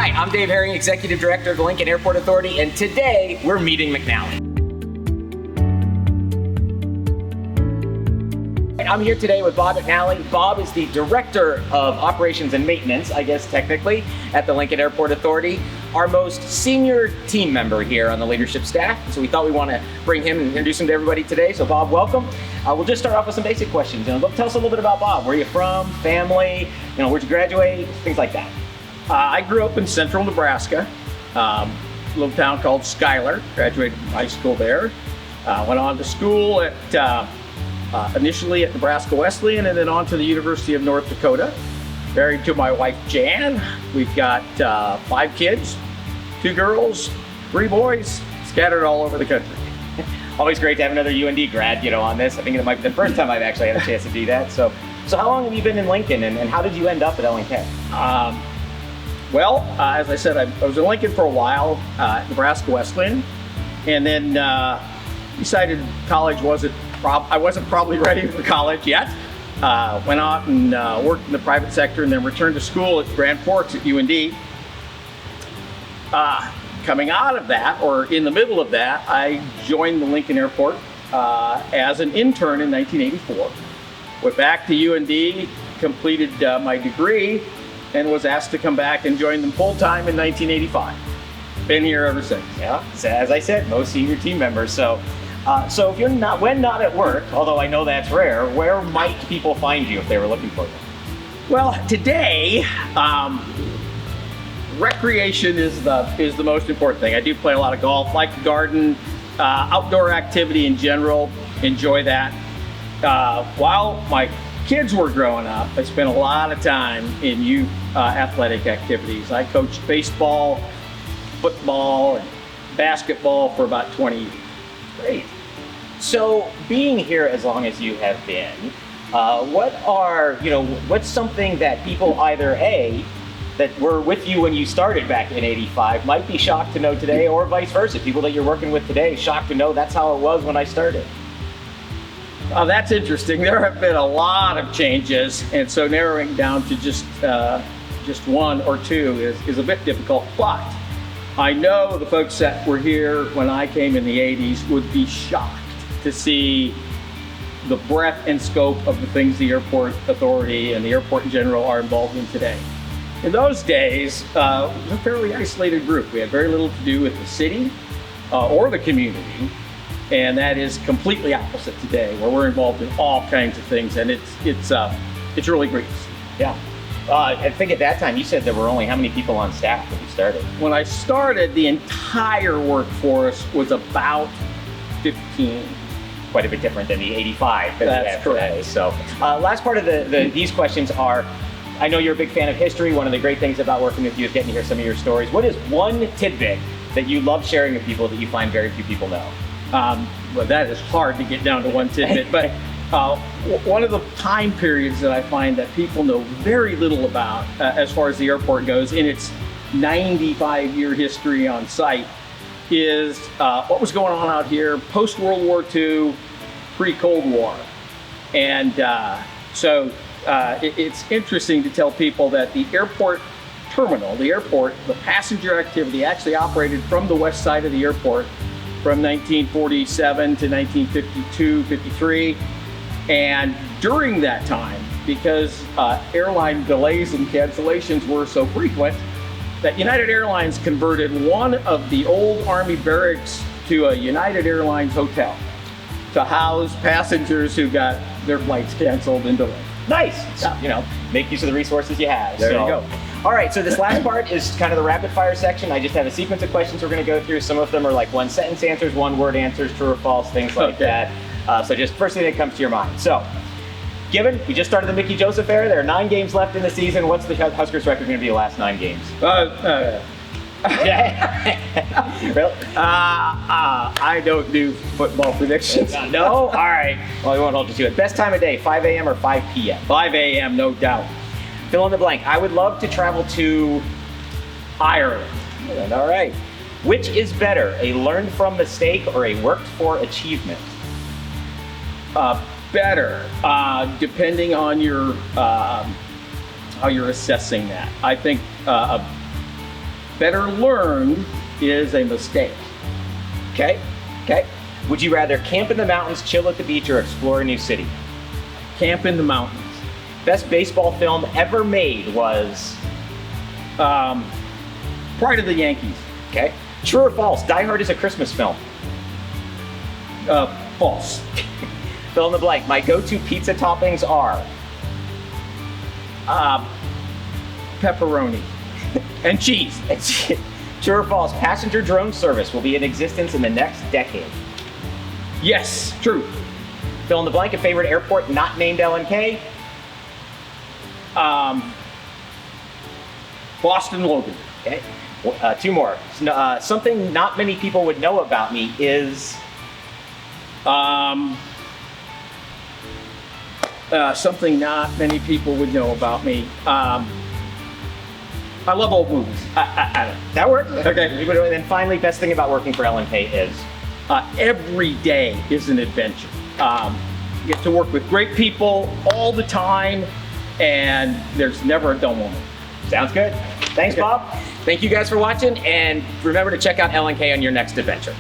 Hi, I'm Dave Haring, Executive Director of the Lincoln Airport Authority, and today we're meeting McNally. I'm here today with Bob McNally. Bob is the Director of Operations and Maintenance, I guess technically, at the Lincoln Airport Authority, our most senior team member here on the leadership staff. So we thought we want to bring him and introduce him to everybody today. So Bob, welcome. We'll just start off with some basic questions. Tell us a little bit about Bob. Where are you from, family, where'd you graduate, things like that. I grew up in central Nebraska, a little town called Schuyler. Graduated from high school there. Went on to school at initially at Nebraska Wesleyan and then on to the University of North Dakota. Married to my wife Jan. We've got 5 kids, 2 girls, 3 boys, scattered all over the country. Always great to have another UND grad, on this. I think it might be the first time I've actually had a chance to do that. So how long have you been in Lincoln, and how did you end up at LNK? As I said, I was in Lincoln for a while at Nebraska Wesleyan, and then decided college I wasn't probably ready for college yet. Went out and worked in the private sector, and then returned to school at Grand Forks at UND. Coming out of that, or in the middle of that, I joined the Lincoln Airport as an intern in 1984. Went back to UND, completed my degree, and was asked to come back and join them full-time in 1985. Been here ever since. Yeah, as I said, most senior team members. So if you're when not at work, although I know that's rare, where might people find you if they were looking for you? Well, today, recreation is the most important thing. I do play a lot of golf, like to garden, outdoor activity in general, enjoy that. While my kids were growing up, I spent a lot of time in youth athletic activities. I coached baseball, football, and basketball for about 20 years. Great. So being here as long as you have been, what's something that people either that were with you when you started back in '85 might be shocked to know today, or vice versa, people that you're working with today shocked to know that's how it was when I started? That's interesting. There have been a lot of changes, and so narrowing down to just 1 or 2 is a bit difficult, but I know the folks that were here when I came in the 80s would be shocked to see the breadth and scope of the things the Airport Authority and the airport in general are involved in today. In those days, it was a fairly isolated group. We had very little to do with the city or the community, and that is completely opposite today, where we're involved in all kinds of things, and it's really great. Yeah. I think at that time you said there were only how many people on staff when you started? When I started, the entire workforce was about 15. Quite a bit different than the 85 that we have correct. Today. So last part of these questions are, I know you're a big fan of history. One of the great things about working with you is getting to hear some of your stories. What is one tidbit that you love sharing with people that you find very few people know? Well, that is hard to get down to one tidbit, but one of the time periods that I find that people know very little about as far as the airport goes in its 95-year history on site is what was going on out here post-World War II, pre-Cold War. And so it's interesting to tell people that the airport terminal, the passenger activity actually operated from the west side of the airport from 1947 to 1952, 53. And during that time, because airline delays and cancellations were so frequent, that United Airlines converted one of the old Army barracks to a United Airlines hotel to house passengers who got their flights canceled and delayed. Nice. Make use of the resources you have. There you go. All right, so this last part is kind of the rapid fire section. I just have a sequence of questions we're going to go through. Some of them are like 1-sentence answers, 1-word answers, true or false, things like that. So just first thing that comes to your mind. So, given we just started the Mickey Joseph era, there are 9 games left in the season. What's the Huskers record going to be the last 9 games? Really? I don't do football predictions. No? All right. Well, we won't hold you to it. Best time of day, 5 a.m. or 5 p.m.? 5 a.m., no doubt. Fill in the blank. I would love to travel to Ireland. All right. Which is better, a learned from mistake or a worked for achievement? Better, depending on your how you're assessing that. I think Better learned is a mistake. Okay, okay. Would you rather camp in the mountains, chill at the beach, or explore a new city? Camp in the mountains. Best baseball film ever made was? Pride of the Yankees. Okay. True or false? Die Hard is a Christmas film. False. Fill in the blank. My go-to pizza toppings are? Pepperoni and cheese. True or false? Passenger drone service will be in existence in the next decade. Yes, true. Fill in the blank. A favorite airport not named LNK? Boston Logan. Okay. Two more. Something not many people would know about me is? Something not many people would know about me. I love old movies. I don't know. That works. Okay. And then finally, best thing about working for LNK is? Every day is an adventure. You get to work with great people all the time, and there's never a dull moment. Sounds good. Thanks, Bob. Thank you guys for watching, and remember to check out LNK on your next adventure.